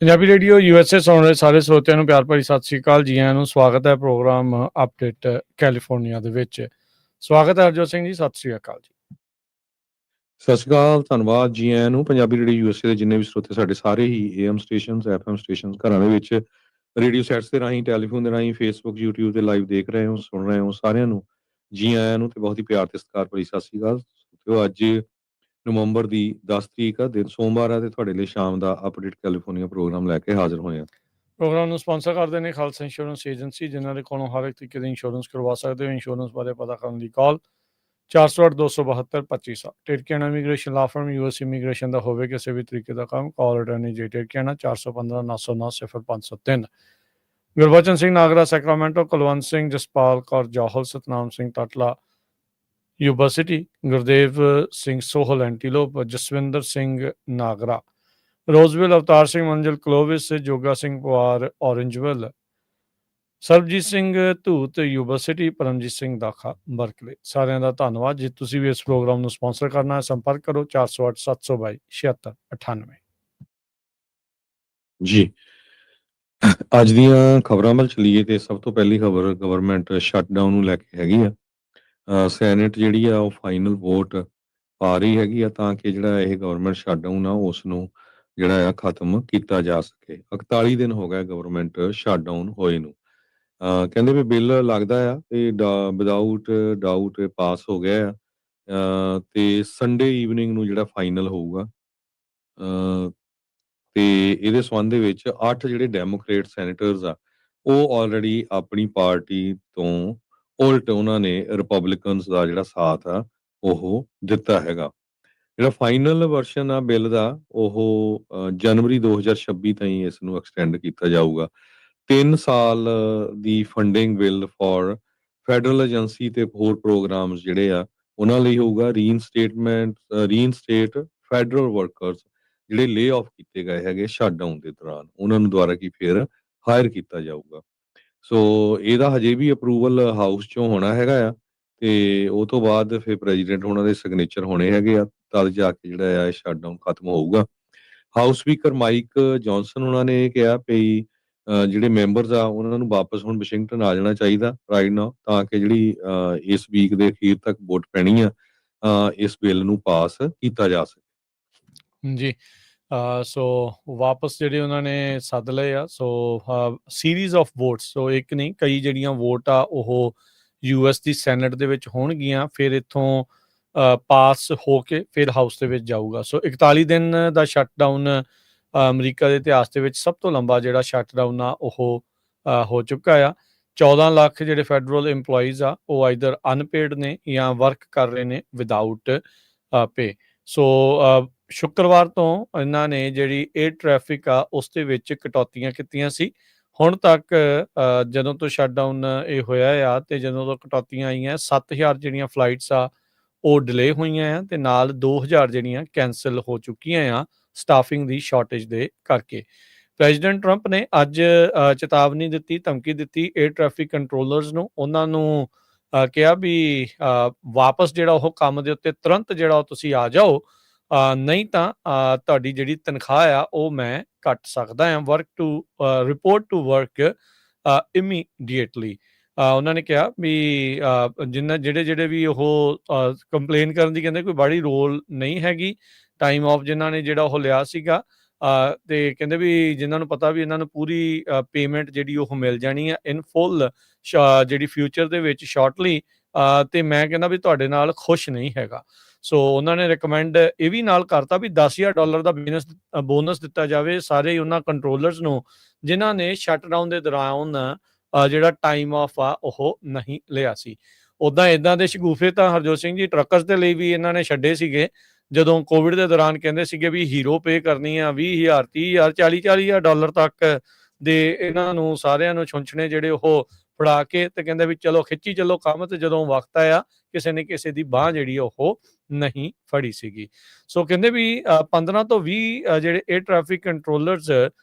Punjabi radio USA ਸੁਣ ਰਹੇ ਸਾਰੇ ਸਰੋਤਿਆਂ ਨੂੰ ਪਿਆਰ ਭਰੀ ਸਤਿ ਸ੍ਰੀ ਅਕਾਲ। ਜੀ ਆਇਆਂ ਨੂੰ ਸਵਾਗਤ ਹੈ ਪ੍ਰੋਗਰਾਮ ਅਪਡੇਟ ਕੈਲੀਫੋਰਨੀਆ ਦੇ ਵਿੱਚ। ਸਵਾਗਤ ਹੈ ਹਰਜੋਤ ਸਿੰਘ ਜੀ, ਸਤਿ ਸ੍ਰੀ ਅਕਾਲ ਜੀ। ਸਤਿ ਸ਼੍ਰੀ ਅਕਾਲ, ਧੰਨਵਾਦ ਜੀ ਆਇਆਂ ਨੂੰ। ਪੰਜਾਬੀ ਰੇਡੀਓ USA ਦੇ ਜਿੰਨੇ ਵੀ ਸਰੋਤੇ ਸਾਡੇ ਸਾਰੇ ਹੀ AM ਸਟੇਸ਼ਨਸ, FM ਸਟੇਸ਼ਨਸ, ਘਰਾਂ ਦੇ ਵਿੱਚ ਰੇਡੀਓ ਸੈਟਸ ਦੇ ਰਾਹੀਂ, ਟੈਲੀਫੋਨ ਦੇ ਰਾਹੀਂ, ਫੇਸਬੁੱਕ, YouTube ਤੇ ਲਾਈਵ ਦੇਖ ਰਹੇ ਹੋ, ਸੁਣ ਰਹੇ ਹੋ, ਸਾਰਿਆਂ ਨੂੰ ਜੀ ਆਇਆਂ ਨੂੰ ਤੇ ਬਹੁਤ ਹੀ ਪਿਆਰ ਤੇ ਸਤਿਕਾਰ ਭਰੀ ਸਤਿ ਸ਼੍ਰੀ ਅਕਾਲ। ਤੇ ਅੱਜ ਨਵੰਬਰ ਦੀ 10 ਤਰੀਕ ਆ, ਦਿਨ ਸੋਮਵਾਰ ਆ ਤੇ ਤੁਹਾਡੇ ਲਈ ਸ਼ਾਮ ਦਾ ਅਪਡੇਟ ਕੈਲੀਫੋਰਨੀਆ ਪ੍ਰੋਗਰਾਮ ਲੈ ਕੇ ਹਾਜ਼ਰ ਹੋਏ ਆ। ਪ੍ਰੋਗਰਾਮ ਨੂੰ ਸਪਾਂਸਰ ਕਰਦੇ ਨੇ ਖਾਲਸਾ ਇੰਸ਼ੋਰੈਂਸ ਏਜੰਸੀ, ਜਿਨ੍ਹਾਂ ਦੇ ਕੋਲੋਂ ਹਰ ਇੱਕ ਤਰੀਕੇ ਦੀ ਇੰਸ਼ੋਰੈਂਸ ਕਰਵਾ ਸਕਦੇ ਹੋ। ਇੰਸ਼ੋਰੈਂਸ ਬਾਰੇ ਪਤਾ ਕਰਨ ਦੀ ਕਾਲ 408-272-2500। ਟਿਰਕੀਆਣਾ immigration law firm US immigration ਦਾ ਹੋਵੇ ਕਿਸੇ ਵੀ ਤਰੀਕੇ ਦਾ ਕੰਮ, ਕਾਲ ਅਟਾਰਨੀ ਜੇ ਟਿਰਕੀਆਣਾ 415-909-05. Gurbachan Singh Nagra Sacramento, Kulwant Singh, Jaspal Kaur Johal, Satnam Singh Tatla Yuba City, Gurdev Singh Sohal Antelope, Jaswinder Singh Nagra Roseville, Avtar Singh Manzil Clovis, Joga Singh Pawar Orangevale, Sarabjit Singh Dhoot Yuba City, Paramjit Singh Dakha Berkeley. ਸਾਰਿਆਂ ਦਾ ਧੰਨਵਾਦ। ਜੇ ਤੁਸੀਂ ਵੀ ਇਸ ਪ੍ਰੋਗਰਾਮ ਨੂੰ ਸਪਾਂਸਰ ਕਰਨਾ ਹੈ, ਸੰਪਰਕ ਕਰੋ 408-722-7698। ਜੀ ਅੱਜ ਦੀਆਂ ਖਬਰਾਂ ਵੱਲ ਚਲੀਏ ਤੇ ਸਭ ਤੋਂ ਪਹਿਲੀ ਖਬਰ ਗਵਰਨਮੈਂਟ ਸ਼ਟਡਾਊਨ ਨੂੰ ਲੈ ਕੇ ਹੈਗੀ ਆ। ਸੈਨੇਟ ਜਿਹੜੀ ਆ ਉਹ ਫਾਈਨਲ ਵੋਟ ਆ ਰਹੀ ਹੈਗੀ ਆ ਤਾਂ ਕਿ ਜਿਹੜਾ ਇਹ ਗਵਰਨਮੈਂਟ ਸ਼ਟਡਾਊਨ ਆ ਉਸ ਨੂੰ ਜਿਹੜਾ ਆ ਖਤਮ ਕੀਤਾ ਜਾ ਸਕੇ। 41 ਦਿਨ ਹੋ ਗਏ ਗਵਰਨਮੈਂਟ ਸ਼ਟਡਾਊਨ ਹੋਏ ਨੂੰ। ਕਹਿੰਦੇ ਵੀ ਬਿੱਲ ਲੱਗਦਾ ਆ ਤੇ ਵਿਦਆਊਟ ਡਾਊਟ ਪਾਸ ਹੋ ਗਿਆ ਆ ਤੇ ਸੰਡੇ ਈਵਨਿੰਗ ਨੂੰ ਜਿਹੜਾ ਫਾਈਨਲ ਹੋਊਗਾ। ਤੇ ਇਹਦੇ ਸੰਬੰਧ ਦੇ ਵਿੱਚ 8 ਜਿਹੜੇ ਡੈਮੋਕ੍ਰੇਟ ਸੈਨੇਟਰਸ ਆ ਉਹ ਆਲਰੇਡੀ ਆਪਣੀ ਪਾਰਟੀ ਤੋਂ ਉਲਟ ਉਹਨਾਂ ਨੇ ਰਿਪਬਲਿਕਨਸ ਦਾ ਜਿਹੜਾ ਸਾਥ ਆ ਉਹ ਦਿੱਤਾ ਹੈਗਾ। ਜਿਹੜਾ ਫਾਈਨਲ ਵਰਸ਼ਨ ਆ ਬਿੱਲ ਦਾ ਉਹ ਜਨਵਰੀ 2026 ਤਾਈਂ ਇਸ ਨੂੰ ਐਕਸਟੈਂਡ ਕੀਤਾ ਜਾਊਗਾ। 3 ਸਾਲ ਦੀ funding bill for federal agency ਤੇ ਹੋਰ ਪ੍ਰੋਗਰਾਮਸ ਜਿਹੜੇ ਆ ਉਹਨਾਂ ਲਈ ਹੋਊਗਾ। ਰੀਇਨਸਟੇਟ ਫੈਡਰਲ ਵਰਕਰਸ ਜਿਹੜੇ ਲੇ ਆਫ ਕੀਤੇ ਗਏ ਹੈਗੇ ਸ਼ਟਡਾਊਨ ਦੇ ਦੌਰਾਨ, ਉਹਨਾਂ ਨੂੰ ਦੁਆਰਾ ਕੀ ਫਿਰ ਹਾਇਰ ਕੀਤਾ ਜਾਊਗਾ। ਸੋ ਇਹਦਾ ਹਜੇ ਵੀ ਅਪਰੂਵਲ ਹਾਊਸ ਚੋਂ ਹੋਣਾ ਹੈਗਾ ਆ ਤੇ ਉਹ ਤੋਂ ਬਾਅਦ ਫਿਰ ਪ੍ਰੈਜ਼ੀਡੈਂਟ ਉਹਨਾਂ ਦੇ ਸਿਗਨੇਚਰ ਹੋਣੇ ਹੈਗੇ ਆ, ਤਦ ਜਾ ਕੇ ਜਿਹੜਾ ਆ ਇਹ ਸ਼ਟਡਾਊਨ ਖਤਮ ਹੋਊਗਾ। ਹਾਊਸ ਸਪੀਕਰ ਮਾਈਕ ਜੌਨਸਨ ਉਹਨਾਂ ਨੇ ਇਹ ਕਿਹਾ ਵੀ ਜਿਹੜੇ ਮੈਂਬਰਸ ਆ ਉਹਨਾਂ ਨੂੰ ਵਾਪਸ ਹੁਣ ਵਾਸ਼ਿੰਗਟਨ ਆ ਜਾਣਾ ਚਾਹੀਦਾ ਰਾਈਟ ਨਾਓ, ਤਾਂ ਕਿ ਜਿਹੜੀ ਇਸ ਵੀਕ ਦੇ ਅਖੀਰ ਤੱਕ ਵੋਟ ਪੈਣੀ ਆ ਇਸ ਬਿੱਲ ਨੂੰ ਪਾਸ ਕੀਤਾ ਜਾ ਸਕੇ। ਜੀ ਸੋ ਵਾਪਸ ਜਿਹੜੇ ਉਹਨਾਂ ਨੇ ਸੱਦ ਲਏ ਆ। ਸੋ ਸੀਰੀਜ਼ ਆਫ ਵੋਟਸ, ਸੋ ਇੱਕ ਨਹੀਂ ਕਈ ਜਿਹੜੀਆਂ ਵੋਟ ਆ ਉਹ US ਦੀ ਸੈਨੇਟ ਦੇ ਵਿੱਚ ਹੋਣਗੀਆਂ, ਫਿਰ ਇੱਥੋਂ ਪਾਸ ਹੋ ਕੇ ਫਿਰ ਹਾਊਸ ਦੇ ਵਿੱਚ ਜਾਊਗਾ। ਸੋ 41 ਦਿਨ ਦਾ ਸ਼ਟਡਾਊਨ ਅਮਰੀਕਾ ਦੇ ਇਤਿਹਾਸ ਦੇ ਵਿੱਚ ਸਭ ਤੋਂ ਲੰਬਾ ਜਿਹੜਾ ਸ਼ਟਡਾਊਨ ਆ ਉਹ ਹੋ ਚੁੱਕਾ ਆ। 14 ਲੱਖ ਜਿਹੜੇ ਫੈਡਰਲ EMPLOYEES ਆ ਉਹ ਆਈਦਰ ਅਨਪੇਡ ਨੇ ਜਾਂ ਵਰਕ ਕਰ ਰਹੇ ਨੇ ਵਿਦਆਊਟ ਪੇ। ਸੋ ਸ਼ੁੱਕਰਵਾਰ ਤੋਂ ਇਹਨਾਂ ਨੇ ਜਿਹੜੀ 에ਅਰ ਟ੍ਰੈਫਿਕ ਆ ਉਸ ਦੇ ਵਿੱਚ ਕਟੌਤੀਆਂ ਕੀਤੀਆਂ ਸੀ। ਹੁਣ ਤੱਕ ਜਦੋਂ ਤੋਂ ਸ਼ਟਡਾਊਨ ਇਹ ਹੋਇਆ ਆ ਤੇ ਜਦੋਂ ਤੋਂ ਕਟੌਤੀਆਂ ਆਈਆਂ 7000 ਜਿਹੜੀਆਂ ਫਲਾਈਟਸ ਆ ਉਹ ਡਿਲੇ ਹੋਈਆਂ ਆ ਤੇ ਨਾਲ 2000 ਜਿਹੜੀਆਂ ਕੈਂਸਲ ਹੋ ਚੁੱਕੀਆਂ ਆ ਸਟਾਫਿੰਗ ਦੀ ਸ਼ਾਰਟੇਜ ਦੇ ਕਰਕੇ। ਪ੍ਰੈਜ਼ੀਡੈਂਟ ਟਰੰਪ ਨੇ ਅੱਜ ਚੇਤਾਵਨੀ ਦਿੱਤੀ, ਧਮਕੀ ਦਿੱਤੀ 에ਅਰ ਟ੍ਰੈਫਿਕ ਕੰਟਰੋਲਰਸ ਨੂੰ। ਉਹਨਾਂ ਨੂੰ ਕਿਹਾ ਵੀ ਵਾਪਸ ਜਿਹੜਾ ਉਹ ਕੰਮ ਦੇ ਉੱਤੇ ਤੁਰੰਤ ਜਿਹੜਾ ਤੁਸੀਂ ਆ ਜਾਓ, ਨਹੀਂ ਤਾਂ ਤੁਹਾਡੀ ਜਿਹੜੀ ਤਨਖਾਹ ਆ ਉਹ ਮੈਂ ਕੱਟ ਸਕਦਾ ਹਾਂ। Report to work immediately. ਉਹਨਾਂ ਨੇ ਕਿਹਾ ਵੀ ਜਿਹੜੇ ਵੀ ਉਹ ਕੰਪਲੇਨ ਕਰਨ ਦੀ ਕਹਿੰਦੇ ਕੋਈ ਬੜੀ ਰੋਲ ਨਹੀਂ ਹੈਗੀ। ਟਾਈਮ ਆਫ ਜਿਨ੍ਹਾਂ ਨੇ ਜਿਹੜਾ ਉਹ ਲਿਆ ਸੀਗਾ ਤੇ ਕਹਿੰਦੇ ਵੀ ਜਿਨ੍ਹਾਂ ਨੂੰ ਪਤਾ ਵੀ ਇਹਨਾਂ ਨੂੰ ਪੂਰੀ ਪੇਮੈਂਟ ਜਿਹੜੀ ਉਹ ਮਿਲ ਜਾਣੀ ਆ ਇਨ ਫੁੱਲ ਜਿਹੜੀ ਫਿਊਚਰ ਦੇ ਵਿੱਚ ਸ਼ਾਰਟਲੀ, ਤੇ ਮੈਂ ਕਹਿੰਦਾ ਵੀ ਤੁਹਾਡੇ ਨਾਲ ਖੁਸ਼ ਨਹੀਂ ਹੈਗਾ। ਸੋ ਉਹਨਾਂ ਨੇ ਰਿਕਮੈਂਡ ਇਹ ਵੀ ਨਾਲ ਕਰਤਾ ਵੀ $10,000 ਦਾ ਬੋਨਸ ਦਿੱਤਾ ਜਾਵੇ ਸਾਰੇ ਉਹਨਾਂ ਕੰਟਰੋਲਰਸ ਨੂੰ ਜਿਨ੍ਹਾਂ ਨੇ ਸ਼ਟਡਾਊਨ ਦੇ ਦੌਰਾਨ ਜਿਹੜਾ ਟਾਈਮ ਆਫ ਆ ਉਹ ਨਹੀਂ ਲਿਆ ਸੀ। ਉੱਦਾਂ ਇੱਦਾਂ ਦੇ ਸ਼ਗੂਫੇ ਤਾਂ ਹਰਜੋਤ ਸਿੰਘ ਜੀ ਟਰੱਕਰਸ ਦੇ ਲਈ ਵੀ ਇਹਨਾਂ ਨੇ ਛੱਡੇ ਸੀਗੇ ਜਦੋਂ ਕੋਵਿਡ ਦੇ ਦੌਰਾਨ ਕਹਿੰਦੇ ਸੀਗੇ ਵੀ ਹੀਰੋ ਪੇ ਕਰਨੀ ਆ 20,000 30,000 40,000 ਡਾਲਰ ਤੱਕ ਦੇ ਇਹਨਾਂ ਨੂੰ ਸਾਰਿਆਂ ਨੂੰ ਛੁੰਛਣੇ ਜਿਹੜੇ ਉਹ ਫੜਾ ਕੇ ਤੇ ਕਹਿੰਦੇ ਵੀ ਚਲੋ ਖਿੱਚੀ ਚੱਲੋ ਕੰਮ, ਤੇ ਜਦੋਂ ਵਕਤ ਆਇਆ ਕਿਸੇ ਨੇ ਕਿਸੇ ਦੀ ਬਾਹ ਜਿਹੜੀ ਉਹ ਨਹੀਂ ਫੜੀ ਸੀਗੀ। ਸੋ ਕਹਿੰਦੇ ਵੀ 15 ਤੋਂ 20 ਜਿਹੜੇ 에ਅਰ ਟ੍ਰੈਫਿਕ ਕੰਟਰੋਲਰਸ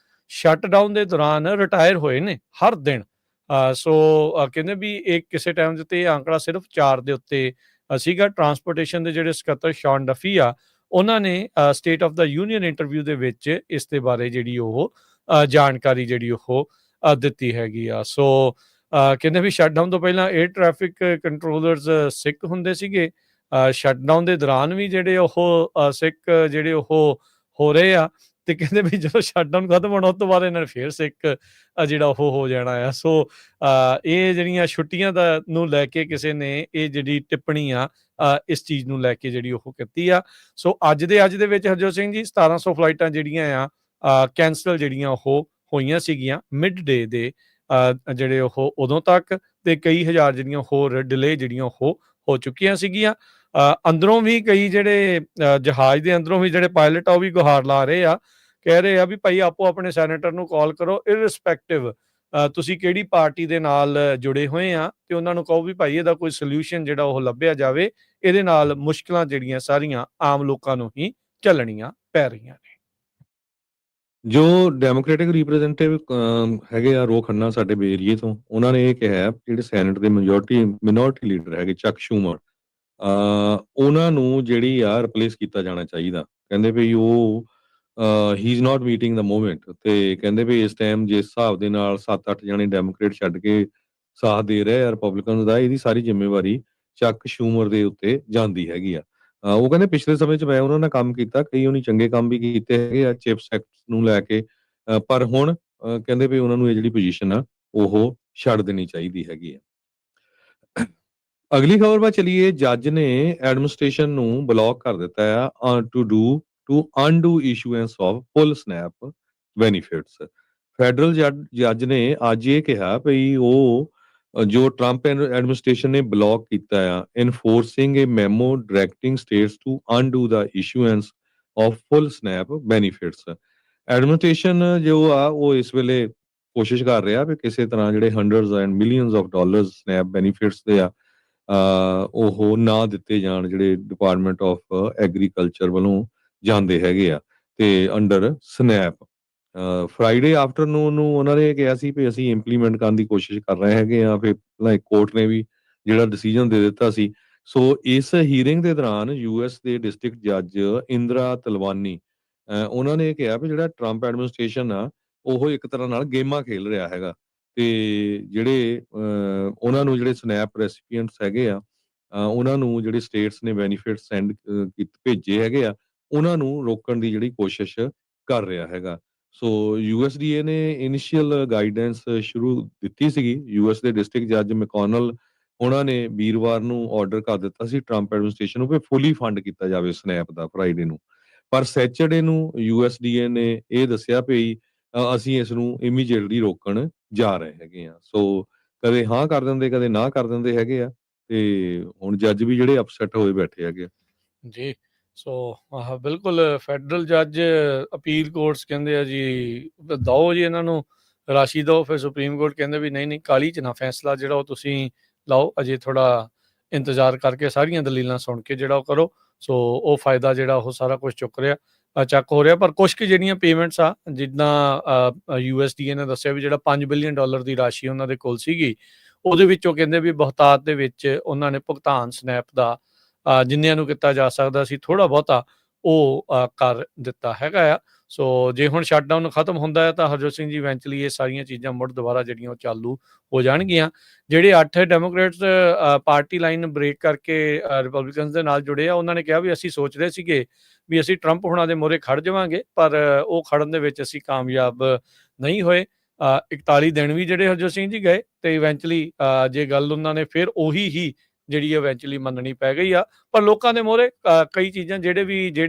ਸ਼ਟਡਾਊਨ ਦੇ ਦੌਰਾਨ ਰਿਟਾਇਰ ਹੋਏ ਨੇ ਹਰ ਦਿਨ। ਸੋ ਕਹਿੰਦੇ ਵੀ ਇਹ ਕਿਸੇ ਟਾਈਮ ਦੇ ਉੱਤੇ ਇਹ ਆંકੜਾ ਸਿਰਫ 4 ਦੇ ਉੱਤੇ ਸੀਗਾ। ਟਰਾਂਸਪੋਰਟੇਸ਼ਨ ਦੇ ਜਿਹੜੇ ਸਕੱਤਰ ਸ਼ੌਨ ਡਫੀ ਆ, ਉਹਨਾਂ ਨੇ state of the union interview ਦੇ ਵਿੱਚ ਇਸ ਦੇ ਬਾਰੇ ਜਿਹੜੀ ਉਹ ਜਾਣਕਾਰੀ ਜਿਹੜੀ ਉਹ ਦਿੱਤੀ ਹੈਗੀ ਆ। ਸੋ ਕਹਿੰਦੇ ਵੀ ਸ਼ਟਡਾਊਨ ਤੋਂ ਪਹਿਲਾਂ 에ਅਰ ਟ੍ਰੈਫਿਕ ਕੰਟਰੋਲਰਸ ਸਿੱਖ ਹੁੰਦੇ ਸੀਗੇ, ਸ਼ਟਡਾਊਨ ਦੇ ਦੌਰਾਨ ਵੀ ਜਿਹੜੇ ਉਹ ਸਿੱਖ ਜਿਹੜੇ ਉਹ ਹੋ ਰਹੇ ਆ, ਤੇ ਕਹਿੰਦੇ ਵੀ ਜਦੋਂ ਸ਼ਟਡਾਊਨ ਖਤਮ ਹੋਣਾ ਉਸ ਤੋਂ ਬਾਅਦ ਇਹਨਾਂ ਨੇ ਫੇਰ ਸਿੱਖ ਜਿਹੜਾ ਉਹ ਹੋ ਜਾਣਾ ਆ। ਸੋ ਇਹ ਜਿਹੜੀਆਂ ਛੁੱਟੀਆਂ ਦਾ ਨੂੰ ਲੈ ਕੇ ਕਿਸੇ ਨੇ ਇਹ ਜਿਹੜੀ ਟਿੱਪਣੀ ਆ ਇਸ ਚੀਜ਼ ਨੂੰ ਲੈ ਕੇ ਜਿਹੜੀ ਉਹ ਕੀਤੀ ਆ। ਸੋ ਅੱਜ ਦੇ ਵਿੱਚ ਹਰਜੋਤ ਸਿੰਘ ਜੀ 1700 ਫਲਾਈਟਾਂ ਜਿਹੜੀਆਂ ਆ ਕੈਂਸਲ ਜਿਹੜੀਆਂ ਉਹ ਹੋਈਆਂ ਸੀਗੀਆਂ ਮਿਡ ਡੇ ਦੇ ਜਿਹੜੇ ਉਹ ਉਦੋਂ ਤੱਕ, ਤੇ ਕਈ ਹਜ਼ਾਰ ਜਿਹੜੀਆਂ ਹੋਰ ਡਿਲੇ ਜਿਹੜੀਆਂ ਉਹ ਹੋ ਚੁੱਕੀਆਂ ਸੀਗੀਆਂ। ਅੰਦਰੋਂ ਵੀ ਕਈ ਜਿਹੜੇ ਜਹਾਜ਼ ਦੇ ਅੰਦਰੋਂ ਵੀ ਜਿਹੜੇ ਪਾਇਲਟ ਆ ਉਹ ਵੀ ਗੁਹਾਰ ਲਾ ਰਹੇ ਆ, ਕਹਿ ਰਹੇ ਆ ਵੀ ਭਾਈ ਆਪੋ ਆਪਣੇ ਸੈਨੇਟਰ ਨੂੰ ਕਾਲ ਕਰੋ, ਇਰਰਿਸਪੈਕਟਿਵ ਤੁਸੀਂ ਕਿਹੜੀ ਪਾਰਟੀ ਦੇ ਨਾਲ ਜੁੜੇ ਹੋਏ ਆ, ਤੇ ਉਹਨਾਂ ਨੂੰ ਕਹੋ ਵੀ ਭਾਈ ਇਹਦਾ ਕੋਈ ਸੋਲੂਸ਼ਨ ਜਿਹੜਾ ਉਹ ਲੱਭਿਆ ਜਾਵੇ, ਇਹਦੇ ਨਾਲ ਮੁਸ਼ਕਲਾਂ ਜਿਹੜੀਆਂ ਸਾਰੀਆਂ ਆਮ ਲੋਕਾਂ ਨੂੰ ਹੀ ਝੱਲਣੀਆਂ ਪੈ ਰਹੀਆਂ ਨੇ। ਜੋ ਡੈਮੋਕ੍ਰੈਟਿਕ ਰਿਪਰੈਜ਼ੈਂਟੇਟਿਵ ਹੈਗੇ ਆ ਰੋ ਖੰਨਾ ਸਾਡੇ ਏਰੀਏ ਤੋਂ, ਉਹਨਾਂ ਨੇ ਇਹ ਕਿਹਾ ਜਿਹੜੇ ਸੈਨੇਟ ਦੇ ਮਿਨੋਰਟੀ ਲੀਡਰ ਹੈਗੇ ਚੱਕ ਸ਼ੂਮਰ, ਉਹਨਾਂ ਨੂੰ ਜਿਹੜੀ ਆ ਰਿਪਲੇਸ ਕੀਤਾ ਜਾਣਾ ਚਾਹੀਦਾ। ਕਹਿੰਦੇ ਵੀ ਉਹ ਹੀ is not meeting the movement, ਤੇ ਕਹਿੰਦੇ ਵੀ ਇਸ ਟਾਈਮ ਜਿਸ ਹਿਸਾਬ ਦੇ ਨਾਲ 7-8 ਜਣੇ ਡੈਮੋਕ੍ਰੇਟ ਛੱਡ ਕੇ ਸਾਥ ਦੇ ਰਹੇ ਆ ਰਿਪਬਲਿਕਨਸ ਦਾ, ਇਹਦੀ ਸਾਰੀ ਜ਼ਿੰਮੇਵਾਰੀ ਚੱਕ ਸ਼ੂਮਰ ਦੇ ਉੱਤੇ ਜਾਂਦੀ ਹੈਗੀ ਆ। ਉਹ ਕਹਿੰਦੇ ਪਿਛਲੇ ਸਮੇਂ 'ਚ ਮੈਂ ਉਹਨਾਂ ਨਾਲ ਕੰਮ ਕੀਤਾ, ਕਈ ਉਹਨੇ ਚੰਗੇ ਕੰਮ ਵੀ ਕੀਤੇ ਹੈਗੇ ਆ ਚਿਪਸ ਐਕਟ ਨੂੰ ਲੈ ਕੇ, ਪਰ ਹੁਣ ਕਹਿੰਦੇ ਵੀ ਉਹਨਾਂ ਨੂੰ ਇਹ ਜਿਹੜੀ ਪੋਜੀਸ਼ਨ ਆ ਉਹ ਛੱਡ ਦੇਣੀ ਚਾਹੀਦੀ ਹੈਗੀ ਆ। ਅਗਲੀ ਖਬਰ 'ਤੇ ਚਲੀਏ। ਜੱਜ ਨੇ ਐਡਮਿਨਿਸਟ੍ਰੇਸ਼ਨ ਨੂੰ ਬਲੌਕ ਕਰ ਦਿੱਤਾ ਆ to undo issuance of full SNAP benefits. Federal ਜੱਜ ਨੇ ਅੱਜ ਇਹ ਕਿਹਾ ਵੀ ਉਹ ਜੋ ਟਰੰਪ ਐਡਮਿਨਿਸਟ੍ਰੇਸ਼ਨ ਨੇ ਬਲੌਕ ਕੀਤਾ ਆ enforcing a memo directing states to undo the issuance of full SNAP benefits. Administration ਜੋ ਆ ਉਹ ਇਸ ਵੇਲੇ ਕੋਸ਼ਿਸ਼ ਕਰ ਰਿਹਾ ਵੀ ਕਿਸੇ ਤਰ੍ਹਾਂ ਜਿਹੜੇ hundreds and millions of dollars snap benefits ਦੇ ਆ ਉਹ ਨਾ ਦਿੱਤੇ ਜਾਣ, ਜਿਹੜੇ ਡਿਪਾਰਟਮੈਂਟ ਆਫ ਐਗਰੀਕਲਚਰ ਵੱਲੋਂ ਜਾਂਦੇ ਹੈਗੇ ਆ ਤੇ ਅੰਡਰ ਸਨੈਪ। ਫਰਾਈਡੇ ਆਫਟਰਨੂਨ ਨੂੰ ਉਹਨਾਂ ਨੇ ਕਿਹਾ ਸੀ ਵੀ ਅਸੀਂ ਇੰਪਲੀਮੈਂਟ ਕਰਨ ਦੀ ਕੋਸ਼ਿਸ਼ ਕਰ ਰਹੇ ਹੈਗੇ ਆ, ਫਿਰ ਕੋਰਟ ਨੇ ਵੀ ਜਿਹੜਾ ਡਿਸੀਜਨ ਦੇ ਦਿੱਤਾ ਸੀ। ਸੋ ਇਸ ਹੀਅਰਿੰਗ ਦੇ ਦੌਰਾਨ ਯੂਐਸ ਦੇ ਡਿਸਟ੍ਰਿਕਟ ਜੱਜ ਇੰਦਰਾ ਤਲਵਾਨੀ ਉਹਨਾਂ ਨੇ ਕਿਹਾ ਵੀ ਜਿਹੜਾ ਟਰੰਪ ਐਡਮਿਨਿਸਟ੍ਰੇਸ਼ਨ ਆ ਉਹ ਇੱਕ ਤਰ੍ਹਾਂ ਨਾਲ ਗੇਮਾਂ ਖੇਲ ਰਿਹਾ ਹੈਗਾ, ਤੇ ਜਿਹੜੇ ਉਹਨਾਂ ਨੂੰ ਜਿਹੜੇ ਸਨੈਪ ਰੈਸੀਪੀਐਂਟਸ ਹੈਗੇ ਆ ਉਹਨਾਂ ਨੂੰ ਜਿਹੜੇ ਸਟੇਟਸ ਨੇ ਬੈਨੀਫਿਟ ਸੈਂਡ ਭੇਜੇ ਹੈਗੇ ਆ ਉਹਨਾਂ ਨੂੰ ਰੋਕਣ ਦੀ ਜਿਹੜੀ ਕੋਸ਼ਿਸ਼ ਕਰ ਰਿਹਾ ਹੈਗਾ। ਸੋ ਯੂਐਸਡੀਏ ਨੇ ਇਨੀਸ਼ੀਅਲ ਗਾਈਡੈਂਸ ਸ਼ੁਰੂ ਦਿੱਤੀ ਸੀਗੀ। ਯੂਐਸ ਦੇ ਡਿਸਟ੍ਰਿਕਟ ਜੱਜ ਮੈਕੋਨਲ ਉਹਨਾਂ ਨੇ ਵੀਰਵਾਰ ਨੂੰ ਆਰਡਰ ਕਰ ਦਿੱਤਾ ਸੀ ਟਰੰਪ ਐਡਮਿਨਿਸਟ੍ਰੇਸ਼ਨ ਨੂੰ ਵੀ ਫੁੱਲੀ ਫੰਡ ਕੀਤਾ ਜਾਵੇ ਸਨੈਪ ਦਾ ਫਰਾਈਡੇ ਨੂੰ, ਪਰ ਸੈਚਰਡੇ ਨੂੰ ਯੂਐਸਡੀਏ ਨੇ ਇਹ ਦੱਸਿਆ ਵੀ ਅਸੀਂ ਇਸ ਨੂੰ ਇਮੀਡੀਏਟਲੀ ਰੋਕਣ ਜਾ ਰਹੇ ਹੈਗੇ ਆ। ਸੋ ਕਦੇ ਹਾਂ ਕਰ ਦਿੰਦੇ ਕਦੇ ਨਾ ਕਰ ਦਿੰਦੇ ਹੈਗੇ ਆ, ਤੇ ਹੁਣ ਜੱਜ ਵੀ ਜਿਹੜੇ ਅਪਸੈਟ ਹੋਏ ਬੈਠੇ ਹੈਗੇ ਜੀ। ਸੋ ਬਿਲਕੁਲ ਫੈਡਰਲ ਜੱਜ ਅਪੀਲ ਕੋਰਟਸ ਕਹਿੰਦੇ ਆ ਜੀ ਦਿਓ ਜੀ ਇਹਨਾਂ ਨੂੰ ਰਾਸ਼ੀ ਦਿਓ, ਫਿਰ ਸੁਪਰੀਮ ਕੋਰਟ ਕਹਿੰਦੇ ਵੀ ਨਹੀਂ ਕਾਹਲੀ 'ਚ ਨਾ ਫੈਸਲਾ ਜਿਹੜਾ ਉਹ ਤੁਸੀਂ ਲਾਓ, ਅਜੇ ਥੋੜਾ ਇੰਤਜ਼ਾਰ ਕਰਕੇ ਸਾਰੀਆਂ ਦਲੀਲਾਂ ਸੁਣ ਕੇ ਜਿਹੜਾ ਉਹ ਕਰੋ। ਸੋ ਉਹ ਫਾਇਦਾ ਜਿਹੜਾ ਉਹ ਸਾਰਾ ਕੁਝ ਚੱਕ ਹੋ ਰਿਹਾ, ਪਰ ਕੁਛ ਕੁ ਜਿਹੜੀਆਂ ਪੇਮੈਂਟਸ ਆ ਜਿੱਦਾਂ ਯੂਐਸਡੀਏ ਨੇ ਦੱਸਿਆ ਵੀ ਜਿਹੜਾ $5 ਬਿਲੀਅਨ ਦੀ ਰਾਸ਼ੀ ਉਹਨਾਂ ਦੇ ਕੋਲ ਸੀਗੀ, ਉਹਦੇ ਵਿੱਚੋਂ ਕਹਿੰਦੇ ਵੀ ਬਹੁਤਾਤ ਦੇ ਵਿੱਚ ਉਹਨਾਂ ਨੇ ਭੁਗਤਾਨ ਸਨੈਪ ਦਾ ਜਿੰਨਿਆਂ ਨੂੰ ਕੀਤਾ ਜਾ ਸਕਦਾ ਸੀ ਥੋੜਾ ਬਹੁਤਾ ਉਹ ਕਰ ਦਿੱਤਾ ਹੈਗਾ ਆ। ਸੋ ਜੇ ਹੁਣ ਸ਼ਟਡਾਊਨ ਖਤਮ ਹੁੰਦਾ ਹੈ ਤਾਂ ਹਰਜੋਤ ਸਿੰਘ ਜੀ ਇਵੈਂਚੁਅਲੀ ਇਹ ਸਾਰੀਆਂ ਚੀਜ਼ਾਂ ਮੁੜ ਦੁਬਾਰਾ ਜਿਹੜੀਆਂ ਉਹ ਚਾਲੂ ਹੋ ਜਾਣਗੀਆਂ। ਜਿਹੜੇ 8 ਡੈਮੋਕ੍ਰੇਟਸ ਪਾਰਟੀ ਲਾਈਨ ਬ੍ਰੇਕ ਕਰਕੇ ਰਿਪਬਲਿਕਨਸ ਦੇ ਨਾਲ ਜੁੜੇ ਆ, ਉਹਨਾਂ ਨੇ ਕਿਹਾ ਵੀ ਅਸੀਂ ਸੋਚਦੇ ਸੀਗੇ ਵੀ ਅਸੀਂ ਟਰੰਪ ਹੁਣਾਂ ਦੇ ਮੂਹਰੇ ਖੜ ਜਾਵਾਂਗੇ, ਪਰ ਉਹ ਖੜਨ ਦੇ ਵਿੱਚ ਅਸੀਂ ਕਾਮਯਾਬ ਨਹੀਂ ਹੋਏ। 41 ਦਿਨ ਵੀ ਜਿਹੜੇ ਹਰਜੋਤ ਸਿੰਘ ਜੀ ਗਏ, ਤੇ ਇਵੈਂਚੁਅਲੀ ਜੇ ਗੱਲ ਉਹਨਾਂ ਨੇ ਫਿਰ ਉਹੀ ਹੀ ਜਿਹੜੀ ਇਵੈਂਚੁਅਲੀ ਮੰਨਣੀ ਪੈ ਗਈ ਆ। ਪਰ ਲੋਕਾਂ ਦੇ ਮੂਹਰੇ ਕਈ ਚੀਜ਼ਾਂ ਜਿਹੜੇ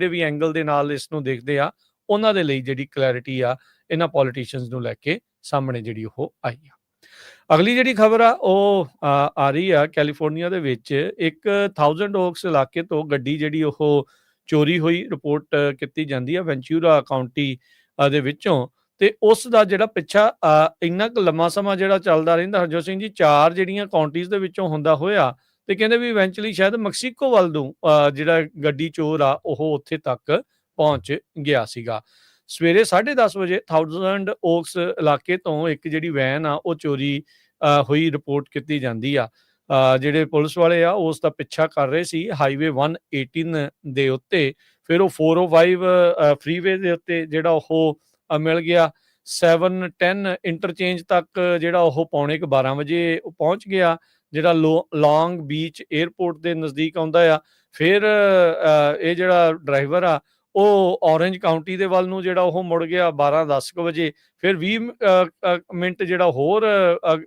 ਵੀ ਐਂਗਲ ਦੇ ਨਾਲ ਇਸ ਨੂੰ ਦੇਖਦੇ ਆ, ਉਹਨਾਂ ਦੇ ਲਈ ਜਿਹੜੀ ਕਲੈਰਿਟੀ ਆ ਇਹਨਾਂ ਪੋਲੀਟੀਸ਼ੀਅਨਸ ਨੂੰ ਲੈ ਕੇ ਸਾਹਮਣੇ ਜਿਹੜੀ ਉਹ ਆਈ ਆ। ਅਗਲੀ ਜਿਹੜੀ ਖਬਰ ਆ ਉਹ ਆ ਰਹੀ ਆ ਕੈਲੀਫੋਰਨੀਆ ਦੇ ਵਿੱਚ ਇੱਕ 1000 ਓਕਸ ਇਲਾਕੇ ਤੋਂ ਗੱਡੀ ਜਿਹੜੀ ਉਹ ਚੋਰੀ ਹੋਈ ਰਿਪੋਰਟ ਕੀਤੀ ਜਾਂਦੀ ਆ ਵੈਂਚੂਰਾ ਕਾਉਂਟੀ ਦੇ ਵਿੱਚੋਂ। ਤੇ ਉਸ ਦਾ ਜਿਹੜਾ ਪਿੱਛਾ ਇੰਨਾ ਕੁ ਲੰਮਾ ਸਮਾਂ ਜਿਹੜਾ ਚੱਲਦਾ ਰਹਿੰਦਾ ਹਰਜੋਤ ਸਿੰਘ ਜੀ, 4 ਜਿਹੜੀਆਂ ਕਾਉਂਟੀਜ਼ ਦੇ ਵਿੱਚੋਂ ਹੁੰਦਾ ਹੋਇਆ ਤੇ ਕਹਿੰਦੇ ਵੀ ਇਵੈਂਚੁਅਲੀ ਸ਼ਾਇਦ ਮੈਕਸੀਕੋ ਵੱਲ ਨੂੰ ਜਿਹੜਾ ਗੱਡੀ ਚੋਰ ਆ ਉਹ ਉੱਥੇ ਤੱਕ ਪਹੁੰਚ ਗਿਆ ਸੀਗਾ। ਸਵੇਰੇ 10:30 ਵਜੇ ਥਾਊਜ਼ੈਂਡ ਓਕਸ ਇਲਾਕੇ ਤੋਂ ਇੱਕ ਜਿਹੜੀ ਵੈਨ ਆ ਉਹ ਚੋਰੀ ਹੋਈ ਰਿਪੋਰਟ ਕੀਤੀ ਜਾਂਦੀ ਆ। ਜਿਹੜੇ ਪੁਲਿਸ ਵਾਲੇ ਆ ਉਸ ਦਾ ਪਿੱਛਾ ਕਰ ਰਹੇ ਸੀ ਹਾਈਵੇ 118 ਦੇ ਉੱਤੇ। ਫਿਰ ਉਹ 405 ਫਰੀਵੇ ਦੇ ਉੱਤੇ ਜਿਹੜਾ ਉਹ ਮਿਲ ਗਿਆ। 710 ਇੰਟਰਚੇਂਜ ਤੱਕ ਜਿਹੜਾ ਉਹ ਪੌਣੇ ਕੁ 12 ਵਜੇ ਉਹ ਪਹੁੰਚ ਗਿਆ, ਜਿਹੜਾ ਲੌਂਗ ਬੀਚ 에ਅਰਪੋਰਟ ਦੇ ਨਜ਼ਦੀਕ ਆਉਂਦਾ ਆ। ਫਿਰ ਇਹ ਜਿਹੜਾ ਡਰਾਈਵਰ ਆ ਉਹ ਔਰੇਂਜ ਕਾਉਂਟੀ ਦੇ ਵੱਲ ਨੂੰ ਜਿਹੜਾ ਉਹ ਮੁੜ ਗਿਆ 12:10 ਕੁ ਵਜੇ। ਫਿਰ 20 ਮਿੰਟ ਜਿਹੜਾ ਹੋਰ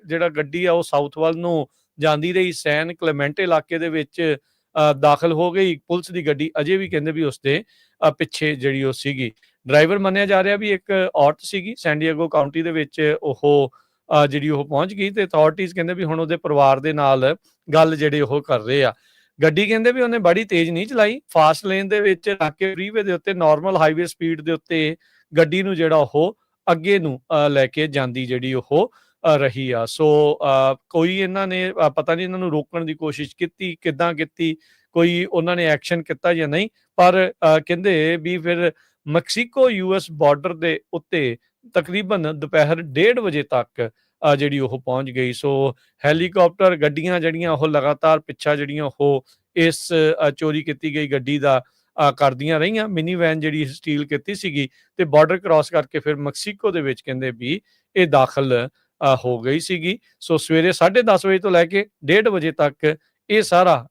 ਜਿਹੜਾ ਗੱਡੀ ਆ ਉਹ ਸਾਊਥ ਵੱਲ ਨੂੰ ਜਾਂਦੀ ਰਹੀ, ਸੈਨ ਕਲੇਮੈਂਟੇ ਇਲਾਕੇ ਦੇ ਵਿੱਚ ਦਾਖਲ ਹੋ ਗਈ। ਪੁਲਿਸ ਦੀ ਗੱਡੀ ਅਜੇ ਵੀ ਕਹਿੰਦੇ ਵੀ ਉਸਦੇ ਪਿੱਛੇ ਜਿਹੜੀ ਉਹ ਸੀਗੀ। ਡਰਾਈਵਰ ਮੰਨਿਆ ਜਾ ਰਿਹਾ ਵੀ ਇੱਕ ਔਰਤ ਸੀਗੀ, ਸੈਨ ਡਿਏਗੋ ਕਾਉਂਟੀ ਦੇ ਵਿੱਚ ਉਹ ਜਿਹੜੀ ਉਹ ਪਹੁੰਚ ਗਈ ਤੇ ਅਥਾਰਟੀਜ਼ ਕਹਿੰਦੇ ਵੀ ਹੁਣ ਉਹਦੇ ਪਰਿਵਾਰ ਦੇ ਨਾਲ ਗੱਲ ਜਿਹੜੇ ਉਹ ਕਰ ਰਹੇ ਆ। ਗੱਡੀ ਕਹਿੰਦੇ ਵੀ ਉਹਨੇ ਬੜੀ ਤੇਜ਼ ਨਹੀਂ ਚਲਾਈ, ਫਾਸਟ ਲੇਨ ਦੇ ਵਿੱਚ ਰੱਖ ਕੇ ਫਰੀਵੇ ਦੇ ਉੱਤੇ ਨਾਰਮਲ ਹਾਈਵੇ ਸਪੀਡ ਦੇ ਉੱਤੇ ਗੱਡੀ ਨੂੰ ਜਿਹੜਾ ਉਹ ਅੱਗੇ ਨੂੰ ਲੈ ਕੇ ਜਾਂਦੀ ਜਿਹੜੀ ਉਹ ਰਹੀ ਆ। ਸੋ ਕੋਈ ਇਹਨਾਂ ਨੇ ਪਤਾ ਨਹੀਂ ਇਹਨਾਂ ਨੂੰ ਰੋਕਣ ਦੀ ਕੋਸ਼ਿਸ਼ ਕੀਤੀ, ਕਿੱਦਾਂ ਕੀਤੀ, ਕੋਈ ਉਹਨਾਂ ਨੇ ਐਕਸ਼ਨ ਕੀਤਾ ਜਾਂ ਨਹੀਂ, ਪਰ ਕਹਿੰਦੇ ਵੀ ਫਿਰ ਮੈਕਸੀਕੋ US ਬਾਰਡਰ ਦੇ ਉੱਤੇ ਤਕਰੀਬਨ ਦੁਪਹਿਰ 1:30 ਵਜੇ ਤੱਕ ਜਿਹੜੀ ਉਹ ਪਹੁੰਚ ਗਈ। ਸੋ ਹੈਲੀਕਾਪਟਰ ਗੱਡੀਆਂ ਜਿਹੜੀਆਂ ਉਹ ਲਗਾਤਾਰ ਪਿੱਛਾ ਜਿਹੜੀਆਂ ਉਹ ਇਸ ਚੋਰੀ ਕੀਤੀ ਗਈ ਗੱਡੀ ਦਾ ਕਰਦੀਆਂ ਰਹੀਆਂ। ਮਿਨੀ ਵੈਨ ਜਿਹੜੀ ਸਟੀਲ ਕੀਤੀ ਸੀਗੀ ਤੇ ਬਾਰਡਰ ਕ੍ਰਾਸ ਕਰਕੇ ਫਿਰ ਮੈਕਸੀਕੋ ਦੇ ਵਿੱਚ ਕਹਿੰਦੇ ਵੀ ਇਹ ਦਾਖਲ ਹੋ ਗਈ ਸੀਗੀ। ਸੋ ਸਵੇਰੇ 10:30 ਵਜੇ ਤੋਂ ਲੈ ਕੇ 1:30 ਵਜੇ ਤੱਕ ਇਹ ਸਾਰਾ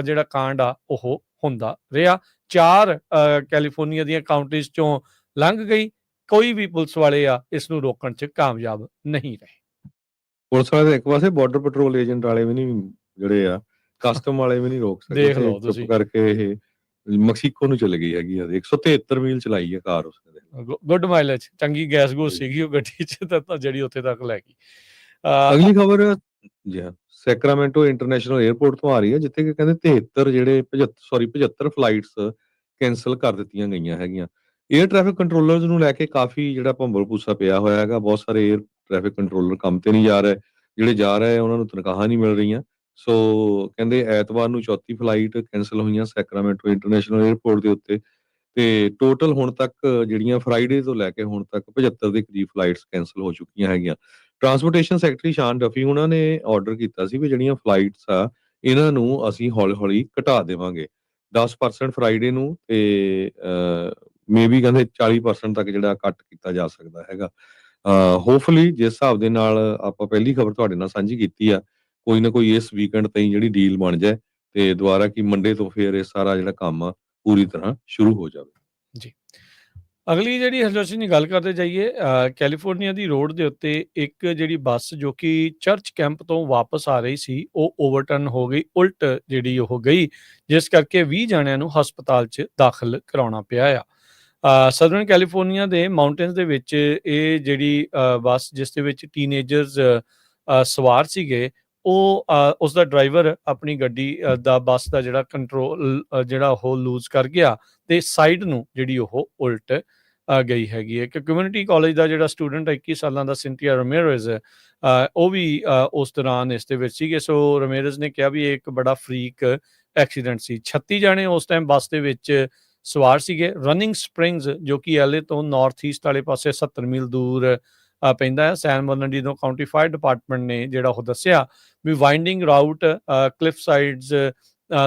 ਜਿਹੜਾ ਕਾਂਡ ਆ ਉਹ ਹੁੰਦਾ ਰਿਹਾ। 4 ਕੈਲੀਫੋਰਨੀਆ ਦੀਆਂ ਕਾਉਂਟੀਜ਼ ਚੋਂ ਲੰਘ ਗਈ, ਕੋਈ ਵੀ ਪੁਲਿਸ ਵਾਲੇ ਆ ਇਸ ਨੂੰ ਰੋਕਣ 'ਚ ਕਾਮਯਾਬ ਨਹੀਂ ਰਹੇ। ਪੁਲਿਸ ਵਾਲੇ ਤਾਂ ਇੱਕ ਪਾਸੇ, ਬਾਰਡਰ ਪੈਟਰੋਲ ਏਜੰਟ ਵਾਲੇ ਵੀ ਨਹੀਂ, ਜਿਹੜੇ ਆ ਕਸਟਮ ਵਾਲੇ ਵੀ ਨਹੀਂ ਰੋਕ ਸਕੇ। ਦੇਖ ਲਓ ਚੁੱਪ ਤੁਸੀਂ। ਕਰਕੇ ਇਹ ਮੈਕਸੀਕੋ ਨੂੰ ਚਲੇ ਗਈ ਹੈਗੀ ਆ। 173 ਮੀਲ ਚਲਾਈ ਹੈ ਕਾਰ ਉਸਨੇ। ਗੁੱਡ ਮਾਈਲੇਜ, ਚੰਗੀ ਗੈਸ ਗੂਸ ਸੀਗੀ ਉਹ ਗੱਡੀ 'ਚ ਤਾਂ ਜਿਹੜੀ ਉੱਥੇ ਤੱਕ ਲੈ ਗਈ। ਅਗਲੀ ਖਬਰ ਜੀ ਹਾਂ, ਸੈਕਰਾਮੈਂਟੋ ਇੰਟਰਨੈਸ਼ਨਲ 에ਅਰਪੋਰਟ ਤੋਂ ਆ ਰਹੀ ਹੈ, ਜਿੱਥੇ ਕਿ ਕਹਿੰਦੇ 73 ਜਿਹੜੇ 75 ਫਲਾਈਟਸ ਕੈਂਸਲ ਕਰ ਦਿੱਤੀਆਂ ਗਈਆਂ ਹੈਗੀਆਂ। 에ਅਰ ਟ੍ਰੈਫਿਕ ਕੰਟਰੋਲਰਸ ਨੂੰ ਲੈ ਕੇ ਕਾਫੀ ਜਿਹੜਾ ਭੰਬਲ ਭੂਸਾ ਪਿਆ ਹੋਇਆ ਹੈਗਾ। ਬਹੁਤ ਸਾਰੇ 에ਅਰ ਟ੍ਰੈਫਿਕ ਕੰਟਰੋਲਰ ਕੰਮ ਤੇ ਨਹੀਂ ਜਾ ਰਹੇ, ਜਿਹੜੇ ਜਾ ਰਹੇ ਉਹਨਾਂ ਨੂੰ ਤਨਖਾਹਾਂ ਨਹੀਂ ਮਿਲ ਰਹੀਆਂ। ਸੋ ਕਹਿੰਦੇ ਐਤਵਾਰ ਨੂੰ 34 ਫਲਾਈਟ ਕੈਂਸਲ ਹੋਈਆਂ ਸੈਕਰਾਮੈਂਟੋ ਇੰਟਰਨੈਸ਼ਨਲ 에ਅਰਪੋਰਟ ਦੇ ਉੱਤੇ, ਤੇ ਟੋਟਲ ਹੁਣ ਤੱਕ ਜਿਹੜੀਆਂ ਫਰਾਈਡੇ ਤੋਂ ਲੈ ਕੇ ਹੁਣ ਤੱਕ 75 ਦੇ ਕਰੀਬ ਫਲਾਈਟਸ ਕੈਂਸਲ ਹੋ ਚੁੱਕੀਆਂ ਹੈਗੀਆਂ। ਟਰਾਂਸਪੋਰਟੇਸ਼ਨ ਸੈਕਟਰੀ ਸ਼ਾਨ ਡਫੀ ਉਹਨਾਂ ਨੇ ਆਰਡਰ ਕੀਤਾ ਸੀ ਵੀ ਜਿਹੜੀਆਂ ਫਲਾਈਟਸ ਆ ਇਹਨਾਂ ਨੂੰ ਅਸੀਂ ਹੌਲੀ-ਹੌਲੀ ਘਟਾ ਦੇਵਾਂਗੇ। 10% ਫਰਾਈਡੇ ਨੂੰ ਤੇ ਮੇਬੀ ਕਹਿੰਦੇ 40% ਤੱਕ ਜਿਹੜਾ ਕੱਟ ਕੀਤਾ ਜਾ ਸਕਦਾ ਹੈਗਾ। ਹੋਪਫੁਲੀ ਜਿਸ ਹਿਸਾਬ ਦੇ ਨਾਲ ਆਪਾਂ ਪਹਿਲੀ ਖਬਰ ਤੁਹਾਡੇ ਨਾਲ ਸਾਂਝੀ ਕੀਤੀ ਆ, ਕੋਈ ਨਾ ਕੋਈ ਇਸ ਵੀਕਐਂਡ ਤਾਈਂ ਜਿਹੜੀ ਡੀਲ ਬਣ ਜਾਏ ਤੇ ਦੁਬਾਰਾ ਕਿ ਮੰਡੇ ਤੋਂ ਫਿਰ ਇਹ ਸਾਰਾ ਜਿਹੜਾ ਕੰਮ ਆ ਪੂਰੀ ਤਰ੍ਹਾਂ ਸ਼ੁਰੂ ਹੋ ਜਾਵੇ। ਜੀ। ਅਗਲੀ ਜਿਹੜੀ ਹਰਜੋਤ ਸਿੰਘ ਦੀ ਗੱਲ ਕਰਦੇ ਜਾਈਏ, ਕੈਲੀਫੋਰਨੀਆ ਦੀ ਰੋਡ ਦੇ ਉੱਤੇ ਇੱਕ ਜਿਹੜੀ ਬੱਸ ਜੋ ਕਿ ਚਰਚ ਕੈਂਪ ਤੋਂ ਵਾਪਸ ਆ ਰਹੀ ਸੀ ਉਹ ਓਵਰਟਰਨ ਹੋ ਗਈ, ਉਲਟ ਜਿਹੜੀ ਉਹ ਗਈ, ਜਿਸ ਕਰਕੇ 20 ਜਣਿਆਂ ਨੂੰ ਹਸਪਤਾਲ 'ਚ ਦਾਖਲ ਕਰਾਉਣਾ ਪਿਆ ਆ। ਸਦਰਨ ਕੈਲੀਫੋਰਨੀਆ ਦੇ ਮਾਊਂਟੇਨਸ ਦੇ ਵਿੱਚ ਇਹ ਜਿਹੜੀ ਬੱਸ ਜਿਸ ਦੇ ਵਿੱਚ ਟੀਨੇਜਰਸ ਸਵਾਰ ਸੀਗੇ, ਉਹ ਉਸ ਦਾ ਡਰਾਈਵਰ ਆਪਣੀ ਗੱਡੀ ਦਾ ਬੱਸ ਦਾ ਜਿਹੜਾ ਕੰਟਰੋਲ ਜਿਹੜਾ ਉਹ ਲੂਜ਼ ਕਰ ਗਿਆ ਤੇ ਸਾਈਡ ਨੂੰ ਜਿਹੜੀ ਉਹ ਉਲਟ ਗਈ ਹੈਗੀ ਹੈ। ਇੱਕ ਕਮਿਊਨਿਟੀ ਕਾਲਜ ਦਾ ਜਿਹੜਾ ਸਟੂਡੈਂਟ 21 ਸਾਲਾਂ ਦਾ ਸਿੰਥੀਆ ਰਮੇਰਜ਼, ਉਹ ਵੀ ਉਸ ਦੌਰਾਨ ਇਸ ਦੇ ਵਿੱਚ ਸੀਗੇ। ਸੋ ਰਮੇਰਜ਼ ਨੇ ਕਿਹਾ ਵੀ ਇਹ ਇੱਕ ਬੜਾ ਫਰੀਕ ਐਕਸੀਡੈਂਟ ਸੀ। 36 ਜਾਣੇ ਉਸ ਟਾਈਮ ਬੱਸ ਦੇ ਵਿੱਚ ਸਵਾਰ ਸੀਗੇ। ਰਨਿੰਗ ਸਪ੍ਰਿੰਗਸ ਜੋ ਕਿ LA ਤੋਂ ਨਾਰਥ ਈਸਟ ਵਾਲੇ ਪਾਸੇ 70 ਮੀਲ ਦੂਰ ਪੈਂਦਾ ਹੈ। ਸੈਨ ਬਰਨਾਰਡੀਨੋ ਕਾਉਂਟੀ ਫਾਇਰ ਡਿਪਾਰਟਮੈਂਟ ਨੇ ਜਿਹੜਾ ਉਹ ਦੱਸਿਆ ਵੀ ਵਾਈਂਡਿੰਗ ਰਾਊਟ ਕਲਿਫ ਸਾਈਡਸ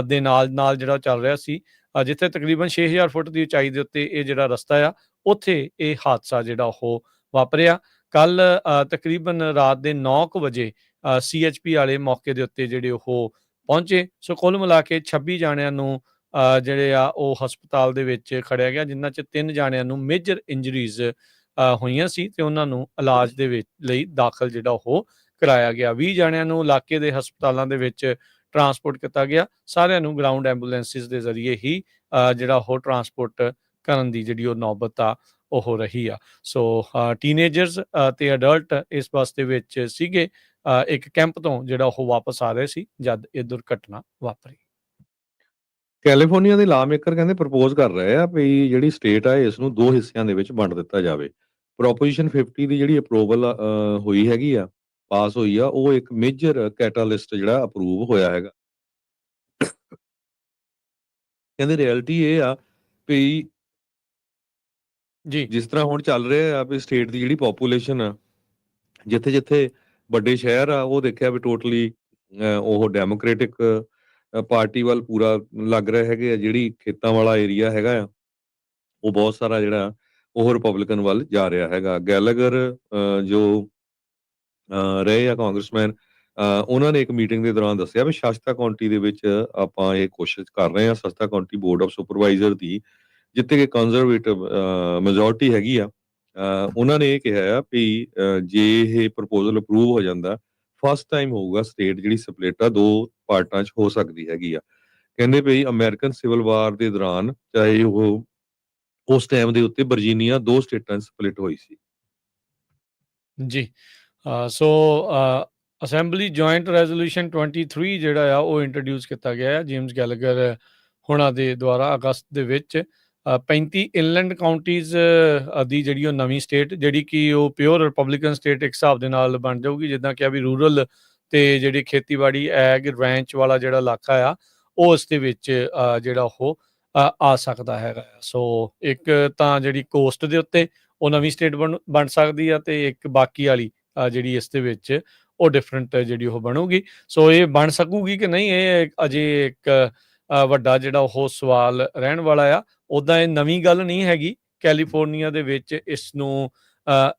ਦੇ ਨਾਲ ਜਿਹੜਾ ਚੱਲ ਰਿਹਾ ਸੀ, ਜਿੱਥੇ ਤਕਰੀਬਨ 6000 ਫੁੱਟ ਦੀ ਉਚਾਈ ਦੇ ਉੱਤੇ ਇਹ ਜਿਹੜਾ ਰਸਤਾ ਆ, ਉੱਥੇ ਇਹ ਹਾਦਸਾ ਜਿਹੜਾ ਉਹ ਵਾਪਰਿਆ। ਕੱਲ ਤਕਰੀਬਨ ਰਾਤ ਦੇ 9 ਕੁ ਵਜੇ CHP ਵਾਲੇ ਮੌਕੇ ਦੇ ਉੱਤੇ ਜਿਹੜੇ ਉਹ ਪਹੁੰਚੇ। ਸੋ ਕੁੱਲ ਮਿਲਾ ਕੇ 26 ਜਾਣਿਆਂ ਨੂੰ ਜਿਹੜੇ ਆ ਉਹ ਹਸਪਤਾਲ ਦੇ ਵਿੱਚ ਖੜਿਆ ਗਿਆ, ਜਿਨ੍ਹਾਂ 'ਚ 3 ਜਾਣਿਆਂ ਨੂੰ ਮੇਜਰ ਇੰਜਰੀਜ਼ ਹੋਈਆਂ ਸੀ ਤੇ ਉਹਨਾਂ ਨੂੰ ਇਲਾਜ ਦੇ ਵਿੱਚ ਲਈ ਦਾਖਲ ਜਿਹੜਾ ਉਹ ਕਰਾਇਆ ਗਿਆ। 20 ਜਾਣਿਆਂ ਨੂੰ ਇਲਾਕੇ ਦੇ ਹਸਪਤਾਲਾਂ ਦੇ ਵਿੱਚ ਟਰਾਂਸਪੋਰਟ ਕੀਤਾ ਗਿਆ। ਸਾਰਿਆਂ ਨੂੰ ਗਰਾਊਂਡ ਐਂਬੂਲੈਂਸਿਸ ਦੇ ਜ਼ਰੀਏ ਹੀ ਜਿਹੜਾ ਉਹ ਟਰਾਂਸਪੋਰਟ ਕਰਨ ਦੀ ਜਿਹੜੀ ਉਹ ਨੌਬਤ ਆ ਉਹ ਰਹੀ ਆ। ਸੋ ਟੀਨੇਜਰਸ ਤੇ ਅਡਲਟ ਇਸ ਬੱਸ ਦੇ ਵਿੱਚ ਸੀਗੇ, ਇੱਕ ਕੈਂਪ ਤੋਂ ਜਿਹੜਾ ਉਹ ਵਾਪਸ ਆ ਰਹੇ ਸੀ ਜਦ ਇਹ ਦੁਰਘਟਨਾ ਵਾਪਰੀ। ਕੈਲੀਫੋਰਨੀਆ ਦੇ ਲਾ ਮੇਕਰ ਕਹਿੰਦੇ ਪ੍ਰਪੋਜ਼ ਕਰ ਰਹੇ ਆ ਵੀ ਜਿਹੜੀ ਸਟੇਟ ਆ ਇਸ ਨੂੰ 2 ਹਿੱਸਿਆਂ ਦੇ ਵਿੱਚ ਵੰਡ ਦਿੱਤਾ ਜਾਵੇ। ਪ੍ਰੋਪੋਜੀਸ਼ਨ 50 ਦੀ ਜਿਹੜੀ ਅਪਰੂਵਲ ਹੋਈ ਹੈਗੀ ਆ, ਪਾਸ ਹੋਈ ਆ, ਉਹ ਇੱਕ ਮੇਜਰ ਕੈਟਾਲਿਸਟ ਜਿਹੜਾ ਅਪਰੂਵ ਹੋਇਆ ਹੈਗਾ। ਕਹਿੰਦੇ ਰਿਐਲਿਟੀ ਇਹ ਆ ਵੀ ਜੀ ਜਿਸ ਤਰ੍ਹਾਂ ਹੁਣ ਚੱਲ ਰਿਹਾ ਆ ਵੀ ਸਟੇਟ ਦੀ ਜਿਹੜੀ ਪੋਪੂਲੇਸ਼ਨ ਆ, ਜਿੱਥੇ-ਜਿੱਥੇ ਵੱਡੇ ਸ਼ਹਿਰ ਆ, ਉਹ ਦੇਖਿਆ ਵੀ ਟੋਟਲੀ ਉਹ ਡੈਮੋਕ੍ਰੈਟਿਕ ਪਾਰਟੀ ਵੱਲ ਪੂਰਾ ਲੱਗ ਰਹੇ ਹੈਗੇ ਆ। ਜਿਹੜੀ ਖੇਤਾਂ ਵਾਲਾ ਏਰੀਆ ਹੈਗਾ ਆ, ਉਹ ਬਹੁਤ ਸਾਰਾ ਜਿਹੜਾ ਉਹ ਰਿਪਬਲਿਕਨ ਵੱਲ ਜਾ ਰਿਹਾ ਹੈਗਾ। ਗੈਲਗਰ ਜੋ ਰਹੇ ਆ ਕਾਂਗਰਸਮੈਨ, ਉਹਨਾਂ ਨੇ ਇੱਕ ਮੀਟਿੰਗ ਦੇ ਦੌਰਾਨ ਦੱਸਿਆ ਵੀ ਸ਼ਾਸਤਾ ਕਾਉਂਟੀ ਦੇ ਵਿੱਚ ਆਪਾਂ ਇਹ ਕੋਸ਼ਿਸ਼ ਕਰ ਰਹੇ ਹਾਂ, ਸ਼ਾਸਤਾ ਕਾਉਂਟੀ ਬੋਰਡ ਆਫ ਸੁਪਰਵਾਈਜ਼ਰ ਦੀ, ਜਿੱਥੇ ਕਿ ਕੰਜ਼ਰਵੇਟਿਵ ਮੈਜੋਰਟੀ ਹੈਗੀ ਆ। ਉਹਨਾਂ ਨੇ ਇਹ ਕਿਹਾ ਆ ਵੀ ਜੇ ਇਹ ਪ੍ਰਪੋਜ਼ਲ ਅਪਰੂਵ ਹੋ ਜਾਂਦਾ, ਫਸਟ ਟਾਈਮ ਹੋਊਗਾ ਸਟੇਟ ਜਿਹੜੀ ਸਪਲਿਟ ਆ 2 ਪਾਰਟਾਂ 'ਚ ਹੋ ਸਕਦੀ ਹੈਗੀ ਆ। ਕਹਿੰਦੇ ਵੀ ਅਮਰੀਕਨ ਸਿਵਲ ਵਾਰ ਦੇ ਦੌਰਾਨ ਚਾਹੇ ਉਹ ਉਸ ਟਾਈਮ ਦੇ ਉੱਤੇ ਵਰਜੀਨੀਆ 2 ਸਟੇਟਾਂ 'ਚ ਸਪਲਿਟ ਹੋਈ ਸੀ। ਜੀ ਸੋ ਅਸੈਂਬਲੀ ਜੁਆਇੰਟ ਰੈਜ਼ੋਲੂਸ਼ਨ 23 ਜਿਹੜਾ ਆ ਉਹ ਇੰਟਰੋਡਿਊਸ ਕੀਤਾ ਗਿਆ ਹੈ ਜੇਮਸ ਗੈਲਗਰ ਹੁਣਾਂ ਦੇ ਦੁਆਰਾ ਅਗਸਤ ਦੇ ਵਿੱਚ। 35 ਇਨਲੈਂਡ ਕਾਉਂਟੀਜ਼ ਦੀ ਜਿਹੜੀ ਉਹ ਨਵੀਂ ਸਟੇਟ, ਜਿਹੜੀ ਕਿ ਉਹ ਪਿਓਰ ਰਿਪਬਲਿਕਨ ਸਟੇਟ ਇੱਕ ਹਿਸਾਬ ਦੇ ਨਾਲ ਬਣ ਜਾਊਗੀ। ਜਿੱਦਾਂ ਕਿ ਵੀ ਰੂਰਲ ਤੇ ਜਿਹੜੀ ਖੇਤੀਬਾੜੀ ਐਗ ਰੈਂਚ ਵਾਲਾ ਜਿਹੜਾ ਇਲਾਕਾ ਆ, ਉਹ ਉਸ ਦੇ ਵਿੱਚ ਜਿਹੜਾ ਉਹ ਆ ਸਕਦਾ ਹੈਗਾ। ਸੋ ਇੱਕ ਤਾਂ ਜਿਹੜੀ ਕੋਸਟ ਦੇ ਉੱਤੇ ਉਹ ਨਵੀਂ ਸਟੇਟ ਬਣ ਸਕਦੀ ਆ, ਤੇ ਇੱਕ ਬਾਕੀ ਵਾਲੀ ਜਿਹੜੀ ਇਸ ਦੇ ਵਿੱਚ ਉਹ ਡਿਫਰੈਂਟ ਜਿਹੜੀ ਉਹ ਬਣੂਗੀ। ਸੋ ਇਹ ਬਣ ਸਕੂਗੀ ਕਿ ਨਹੀਂ, ਇਹ ਅਜੇ ਇੱਕ ਵੱਡਾ ਜਿਹੜਾ ਉਹ ਸਵਾਲ ਰਹਿਣ ਵਾਲਾ ਆ। ਉੱਦਾਂ ਇਹ ਨਵੀਂ ਗੱਲ ਨਹੀਂ ਹੈਗੀ। ਕੈਲੀਫੋਰਨੀਆ ਦੇ ਵਿੱਚ ਇਸ ਨੂੰ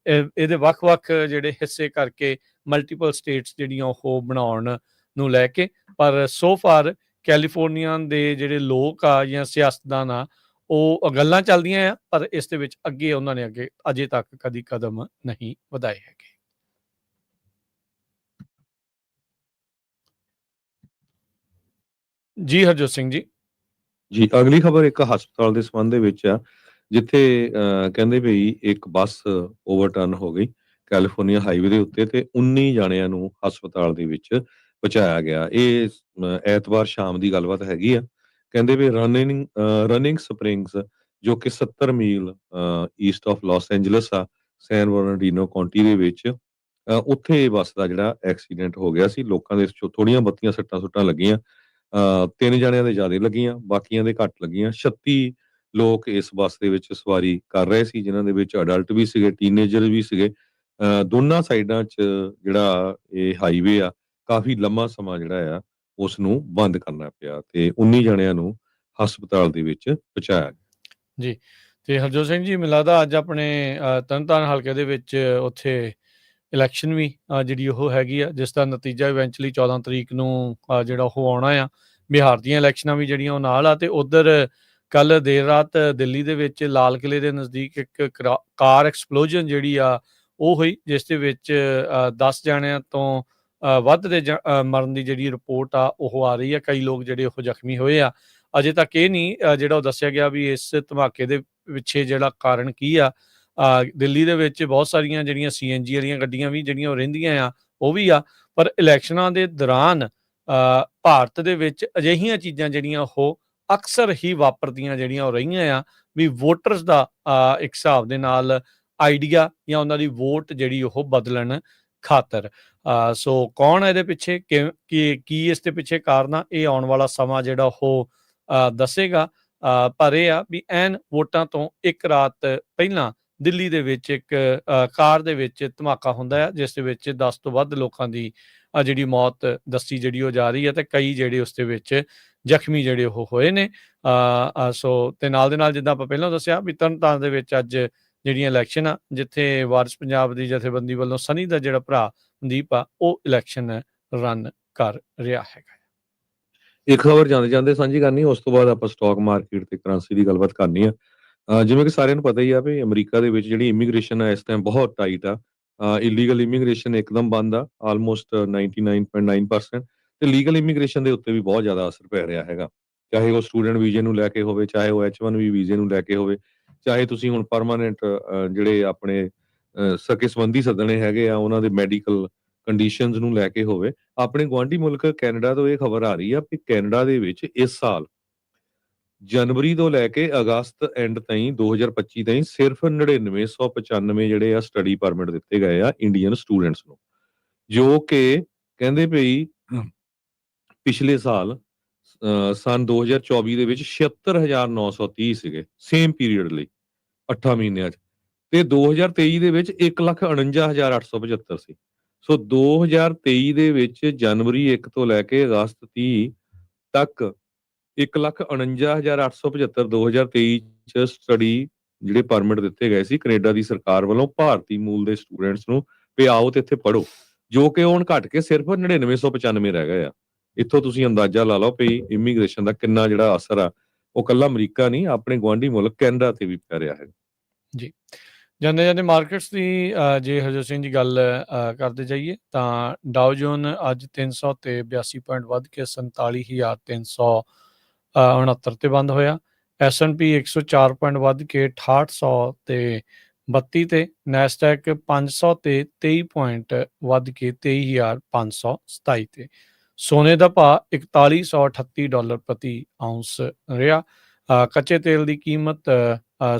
ਇਹਦੇ ਵੱਖ-ਵੱਖ ਜਿਹੜੇ ਹਿੱਸੇ ਕਰਕੇ ਮਲਟੀਪਲ ਸਟੇਟਸ ਜਿਹੜੀਆਂ ਉਹ ਬਣਾਉਣ ਨੂੰ ਲੈ ਕੇ, ਪਰ ਸੋ ਫਾਰ ਕੈਲੀਫੋਰਨੀਆ ਦੇ ਜਿਹੜੇ ਲੋਕ ਆ ਜਾਂ ਸਿਆਸਤਦਾਨ ਆ, ਉਹ ਗੱਲਾਂ ਚੱਲਦੀਆਂ ਆ, ਪਰ ਇਸ ਦੇ ਵਿੱਚ ਅੱਗੇ ਉਹਨਾਂ ਨੇ ਅਜੇ ਤੱਕ ਕਦੀ ਕਦਮ ਨਹੀਂ ਵਧਾਏ ਹੈਗੇ। ਜੀ ਹਰਜੋਤ ਸਿੰਘ ਜੀ। ਜੀ, ਅਗਲੀ ਖਬਰ ਇੱਕ ਹਸਪਤਾਲ ਦੇ ਸੰਬੰਧ ਦੇ ਵਿੱਚ ਆ, ਜਿੱਥੇ ਕਹਿੰਦੇ ਵੀ ਇੱਕ ਬੱਸ ਓਵਰਟਰਨ ਹੋ ਗਈ ਕੈਲੀਫੋਰਨੀਆ ਹਾਈਵੇ ਦੇ ਉੱਤੇ, ਤੇ 19 ਜਾਣਿਆਂ ਨੂੰ ਹਸਪਤਾਲ ਦੇ ਵਿੱਚ ਪਹੁੰਚਾਇਆ ਗਿਆ। ਇਹ ਐਤਵਾਰ ਸ਼ਾਮ ਦੀ ਗੱਲਬਾਤ ਹੈਗੀ ਆ। ਕਹਿੰਦੇ ਵੀ ਰਨਿੰਗ ਸਪ੍ਰਿੰਗਸ, ਜੋ ਕਿ 70 ਮੀਲ ਈਸਟ ਆਫ ਲਾਸ ਐਂਜਲਸ ਆ, ਸੈਨ ਬਰਨਾਰਡੀਨੋ ਕਾਉਂਟੀ ਦੇ ਵਿੱਚ, ਉੱਥੇ ਬੱਸ ਦਾ ਜਿਹੜਾ ਐਕਸੀਡੈਂਟ ਹੋ ਗਿਆ ਸੀ। ਲੋਕਾਂ ਦੇ ਥੋੜੀਆਂ ਬਹੁਤੀਆਂ ਸੱਟਾਂ ਸੁੱਟਾਂ ਲੱਗੀਆਂ। 3 ਜਣਿਆਂ ਦੇ ਜ਼ਿਆਦਾ ਲੱਗੀਆਂ, ਬਾਕੀਆਂ ਦੇ ਘੱਟ ਲੱਗੀਆਂ। 36 ਲੋਕ ਇਸ ਬੱਸ ਦੇ ਵਿੱਚ ਸਵਾਰੀ ਕਰ ਰਹੇ ਸੀ, ਜਿਨ੍ਹਾਂ ਦੇ ਵਿੱਚ ਅਡਲਟ ਵੀ ਸੀਗੇ, ਟੀਨੇਜਰ ਵੀ ਸੀਗੇ। ਦੋਨਾਂ ਸਾਈਡਾਂ 'ਚ ਜਿਹੜਾ ਇਹ ਹਾਈਵੇ ਆ, ਕਾਫੀ ਲੰਮਾ ਸਮਾਂ ਜਿਹੜਾ ਆ ਉਸ ਨੂੰ ਬੰਦ ਕਰਨਾ ਪਿਆ, ਤੇ 19 ਜਣਿਆਂ ਨੂੰ ਹਸਪਤਾਲ ਦੇ ਵਿੱਚ ਪਹੁੰਚਾਇਆ ਗਿਆ। ਜੀ, ਤੇ ਹਰਜੋਤ ਸਿੰਘ ਜੀ, ਮੈਨੂੰ ਲੱਗਦਾ ਅੱਜ ਆਪਣੇ ਤਰਨਤਾਰਨ ਹਲਕੇ ਦੇ ਵਿੱਚ ਉੱਥੇ ਇਲੈਕਸ਼ਨ ਵੀ ਜਿਹੜੀ ਉਹ ਹੈਗੀ ਆ, ਜਿਸ ਦਾ ਨਤੀਜਾ ਇਵੈਂਚੁਅਲੀ 14 ਤਰੀਕ ਨੂੰ ਜਿਹੜਾ ਉਹ ਆਉਣਾ ਆ। ਬਿਹਾਰ ਦੀਆਂ ਇਲੈਕਸ਼ਨਾਂ ਵੀ ਜਿਹੜੀਆਂ ਉਹ ਨਾਲ ਆ, ਤੇ ਉੱਧਰ ਕੱਲ ਦੇਰ ਰਾਤ ਦਿੱਲੀ ਦੇ ਵਿੱਚ ਲਾਲ ਕਿਲੇ ਦੇ ਨਜ਼ਦੀਕ ਇੱਕ ਕਾਰ ਐਕਸਪਲੋਜਨ ਜਿਹੜੀ ਆ ਉਹ ਹੋਈ, ਜਿਸ ਦੇ ਵਿੱਚ 10 ਜਣਿਆਂ ਤੋਂ ਵੱਧ ਦੇ ਮਰਨ ਦੀ ਜਿਹੜੀ ਰਿਪੋਰਟ ਆ ਉਹ ਆ ਰਹੀ ਆ। ਕਈ ਲੋਕ ਜਿਹੜੇ ਉਹ ਜ਼ਖਮੀ ਹੋਏ ਆ। ਅਜੇ ਤੱਕ ਇਹ ਨਹੀਂ ਜਿਹੜਾ ਉਹ ਦੱਸਿਆ ਗਿਆ ਵੀ ਇਸ ਧਮਾਕੇ ਦੇ ਪਿੱਛੇ ਜਿਹੜਾ ਕਾਰਨ ਕੀ ਆ। ਦਿੱਲੀ ਦੇ ਵਿੱਚ ਬਹੁਤ ਸਾਰੀਆਂ ਜਿਹੜੀਆਂ CNG ਵਾਲੀਆਂ ਗੱਡੀਆਂ ਵੀ ਜਿਹੜੀਆਂ ਉਹ ਰਹਿੰਦੀਆਂ ਆ, ਉਹ ਵੀ ਆ, ਪਰ ਇਲੈਕਸ਼ਨਾਂ ਦੇ ਦੌਰਾਨ ਭਾਰਤ ਦੇ ਵਿੱਚ ਅਜਿਹੀਆਂ ਚੀਜ਼ਾਂ ਜਿਹੜੀਆਂ ਉਹ ਅਕਸਰ ਹੀ ਵਾਪਰਦੀਆਂ ਜਿਹੜੀਆਂ ਉਹ ਰਹੀਆਂ ਆ, ਵੀ ਵੋਟਰਸ ਦਾ ਇੱਕ ਹਿਸਾਬ ਦੇ ਨਾਲ ਆਈਡੀਆ ਜਾਂ ਉਹਨਾਂ ਦੀ ਵੋਟ ਜਿਹੜੀ ਉਹ ਬਦਲਣ ਖਾਤਰ। ਸੋ ਕੌਣ ਇਹਦੇ ਪਿੱਛੇ, ਕੀ ਇਸ ਦੇ ਪਿੱਛੇ ਕਾਰਨ ਆ, ਇਹ ਆਉਣ ਵਾਲਾ ਸਮਾਂ ਜਿਹੜਾ ਉਹ ਦੱਸੇਗਾ। ਪਰ ਇਹ ਆ ਵੀ ਐਨ ਵੋਟਾਂ ਤੋਂ ਇੱਕ ਰਾਤ ਪਹਿਲਾਂ ਦਿੱਲੀ ਦੇ ਵਿੱਚ ਇੱਕ ਕਾਰ ਦੇ ਵਿੱਚ ਧਮਾਕਾ ਹੁੰਦਾ ਹੈ, ਜਿਸ ਦੇ ਵਿੱਚ 10 ਤੋਂ ਵੱਧ ਲੋਕਾਂ ਦੀ ਜਿਹੜੀ ਮੌਤ ਦੱਸੀ ਜਿਹੜੀ ਉਹ ਜਾ ਰਹੀ ਹੈ, ਤੇ ਕਈ ਜਿਹੜੇ ਉਸ ਦੇ ਵਿੱਚ ਜ਼ਖਮੀ ਜਿਹੜੇ ਉਹ ਹੋਏ ਨੇ। ਸੋ ਤੇ ਨਾਲ ਦੇ ਨਾਲ, ਜਿੱਦਾਂ ਆਪਾਂ ਪਹਿਲਾਂ ਦੱਸਿਆ ਵੀ ਤਰਨਤਾਰਨ ਦੇ ਵਿੱਚ ਅੱਜ ਜਿਹੜੀਆਂ ਇਲੈਕਸ਼ਨ ਆ, ਜਿੱਥੇ ਵਾਰਿਸ ਪੰਜਾਬ ਦੀ ਜਥੇਬੰਦੀ ਵੱਲੋਂ ਸਨੀ ਦਾ ਜਿਹੜਾ ਭਰਾ ਮਨਦੀਪ ਆ, ਉਹ ਇਲੈਕਸ਼ਨ ਰਨ ਕਰ ਰਿਹਾ ਹੈਗਾ। ਇੱਕ ਖਬਰ ਜਾਂਦੇ ਸਾਂਝੀ ਕਰਨੀ, ਉਸ ਤੋਂ ਬਾਅਦ ਆਪਾਂ ਸਟਾਕ ਮਾਰਕੀਟ ਤੇ ਕਰੰਸੀ ਦੀ ਗੱਲਬਾਤ ਕਰਨੀ ਆ। ਜਿਵੇਂ ਕਿ ਸਾਰਿਆਂ ਨੂੰ ਪਤਾ ਹੀ ਆ ਵੀ ਅਮਰੀਕਾ ਦੇ ਵਿੱਚ ਜਿਹੜੀ ਇਮੀਗ੍ਰੇਸ਼ਨ ਆ ਇਸ ਟਾਈਮ ਬਹੁਤ ਟਾਈਟ ਆ। ਇਲੀਗਲ ਇਮੀਗ੍ਰੇਸ਼ਨ ਇੱਕਦਮ ਬੰਦ ਆ, ਆਲਮੋਸਟ 99.9%, ਤੇ ਲੀਗਲ ਇਮੀਗ੍ਰੇਸ਼ਨ ਦੇ ਉੱਤੇ ਵੀ ਬਹੁਤ ਜ਼ਿਆਦਾ ਅਸਰ ਪੈ ਰਿਹਾ ਹੈਗਾ। ਚਾਹੇ ਉਹ ਸਟੂਡੈਂਟ ਵੀਜ਼ੇ ਨੂੰ ਲੈ ਕੇ ਹੋਵੇ, ਚਾਹੇ ਉਹ H1B ਵੀਜ਼ੇ ਨੂੰ ਲੈ ਕੇ ਹੋਵੇ, ਚਾਹੇ ਤੁਸੀਂ ਹੁਣ ਪਰਮਾਨੈਂਟ ਜਿਹੜੇ ਆਪਣੇ ਸਕੇ ਸੰਬੰਧੀ ਸੱਦਣੇ ਹੈਗੇ ਆ, ਉਹਨਾਂ ਦੇ ਮੈਡੀਕਲ ਕੰਡੀਸ਼ਨਸ ਨੂੰ ਲੈ ਕੇ ਹੋਵੇ। ਆਪਣੇ ਗੁਆਂਢੀ ਮੁਲਕ ਕੈਨੇਡਾ ਤੋਂ ਇਹ ਖਬਰ ਆ ਰਹੀ ਆ ਕਿ ਕੈਨੇਡਾ ਦੇ ਵਿੱਚ ਇਸ ਸਾਲ ਜਨਵਰੀ ਤੋਂ ਲੈ ਕੇ ਅਗਸਤ ਐਂਡ ਤਾਈਂ 2025 ਤਾਈਂ ਸਿਰਫ 9995 ਜਿਹੜੇ ਆ ਸਟੱਡੀ ਪਰਮਿਟ ਦਿੱਤੇ ਗਏ ਆ ਇੰਡੀਅਨ ਸਟੂਡੈਂਟਸ ਨੂੰ, ਜੋ ਕਿ ਕਹਿੰਦੇ ਪਈ ਪਿਛਲੇ ਸਾਲ ਸਨ 2024 ਦੇ ਵਿੱਚ 76930 ਸੀਗੇ ਸੇਮ ਪੀਰੀਅਡ ਲਈ 8 ਮਹੀਨਿਆਂ 'ਚ, ਤੇ 2023 ਦੇ ਵਿੱਚ 1,49,875 ਸੀ। ਸੋ 2023 ਦੇ ਵਿੱਚ ਜਨਵਰੀ 1 ਤੋਂ ਲੈ ਕੇ ਅਗਸਤ 30 ਤੱਕ 1,49,875 2023 ਚ ਸਟੱਡੀ ਜਿਹੜੇ ਪਰਮਿਟ ਦਿੱਤੇ ਗਏ ਸੀ ਕੈਨੇਡਾ ਦੀ ਸਰਕਾਰ ਵੱਲੋਂ ਭਾਰਤੀ ਮੂਲ ਦੇ ਸਟੂਡੈਂਟਸ ਨੂੰ, ਵੀ ਆਓ ਤੇ ਇੱਥੇ ਪੜ੍ਹੋ, ਜੋ ਕਿ ਹੁਣ ਘਟ ਕੇ ਸਿਰਫ 9995 ਰਹਿ ਗਏ ਆ। ਇੱਥੋਂ ਤੁਸੀਂ ਅੰਦਾਜ਼ਾ ਲਾ ਲਓ ਵੀ ਇਮੀਗ੍ਰੇਸ਼ਨ ਦਾ ਕਿੰਨਾ ਜਿਹੜਾ ਅਸਰ ਆ ਉਹ ਕੱਲਾ ਅਮਰੀਕਾ ਨਹੀਂ, ਆਪਣੇ ਗੁਆਂਢੀ ਮੁਲਕ ਕੈਨੇਡਾ ਤੇ ਵੀ ਪੈ ਰਿਹਾ ਹੈ ਜੀ। ਜਾਂਦੇ ਜਾਂਦੇ ਮਾਰਕੀਟਸ ਦੀ ਜੇ ਹਰਜੋਤ ਸਿੰਘ ਜੀ ਗੱਲ ਕਰਦੇ ਜਾਈਏ ਤਾਂ ਡਾਓ ਜੋਨ ਅੱਜ 300 ਤੇ 82 ਪੁਆਇੰਟ ਵੱਧ ਕੇ 47,369 ਤੇ ਬੰਦ ਹੋਇਆ। S&P 104 ਪੁਆਇੰਟ ਵੱਧ ਕੇ 6800 ਤੇ 32 ਤੇ, ਨੈਸਡੈਕ 500 ਤੇ 23 ਪੁਆਇੰਟ ਵੱਧ ਕੇ 23,527 ਤੇ। ਸੋਨੇ ਦਾ ਭਾਅ $4138 ਪ੍ਰਤੀ ਆਉਂਸ ਰਿਹਾ। ਕੱਚੇ ਤੇਲ ਦੀ ਕੀਮਤ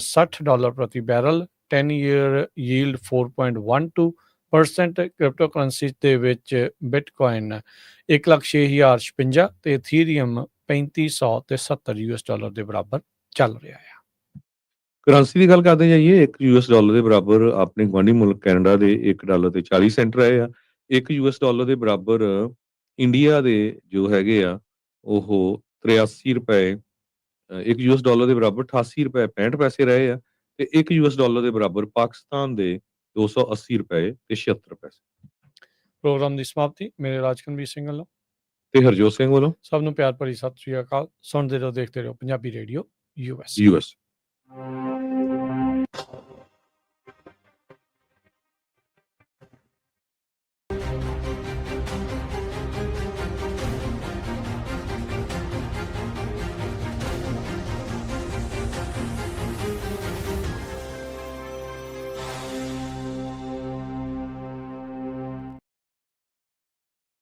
$60 ਪ੍ਰਤੀ barrel, 10 year yield 4.12%। Crypto currency ਦੇ ਵਿੱਚ ਬਿਟਕੋਇਨ 1,06,056 ਤੇ ਇਥੀਰੀਅਮ 3500 ਤੇ $70 ਦੇ ਬਰਾਬਰ ਚੱਲ ਰਿਹਾ ਹੈ। ਕਰੰਸੀ ਦੀ ਗੱਲ ਕਰਦੇ ਜਾਈਏ, $1 ਦੇ ਬਰਾਬਰ ਆਪਣੇ ਗੁਆਂਢੀ ਮੁਲਕ ਕੈਨੇਡਾ ਦੇ $1 ਤੇ 40 ਸੈਂਟ ਰਹੇ ਆ। $1 ਦੇ ਬਰਾਬਰ ਇੰਡੀਆ ਦੇ ਜੋ ਹੈਗੇ ਆ ਉਹ 83 ਰੁਪਏ, $1 ਦੇ ਬਰਾਬਰ 88 ਰੁਪਏ 65 ਪੈਸੇ ਰਹੇ ਆ, ਤੇ $1 ਦੇ ਬਰਾਬਰ ਪਾਕਿਸਤਾਨ ਦੇ 280 ਰੁਪਏ ਤੇ 76 ਪੈਸੇ। ਪ੍ਰੋਗਰਾਮ ਦੀ ਸਮਾਪਤੀ ਮੇਰੇ ਰਾਜਕਨਵੀਰ ਸਿੰਘ ਵੱਲੋਂ ਤੇ ਹਰਜੋਤ ਸਿੰਘ ਵੱਲੋਂ ਸਭ ਨੂੰ ਪਿਆਰ ਭਰੀ ਸਤਿ ਸ਼੍ਰੀ ਅਕਾਲ। ਸੁਣਦੇ ਰਹੋ, ਦੇਖਦੇ ਰਹੋ ਪੰਜਾਬੀ ਰੇਡੀਓ US।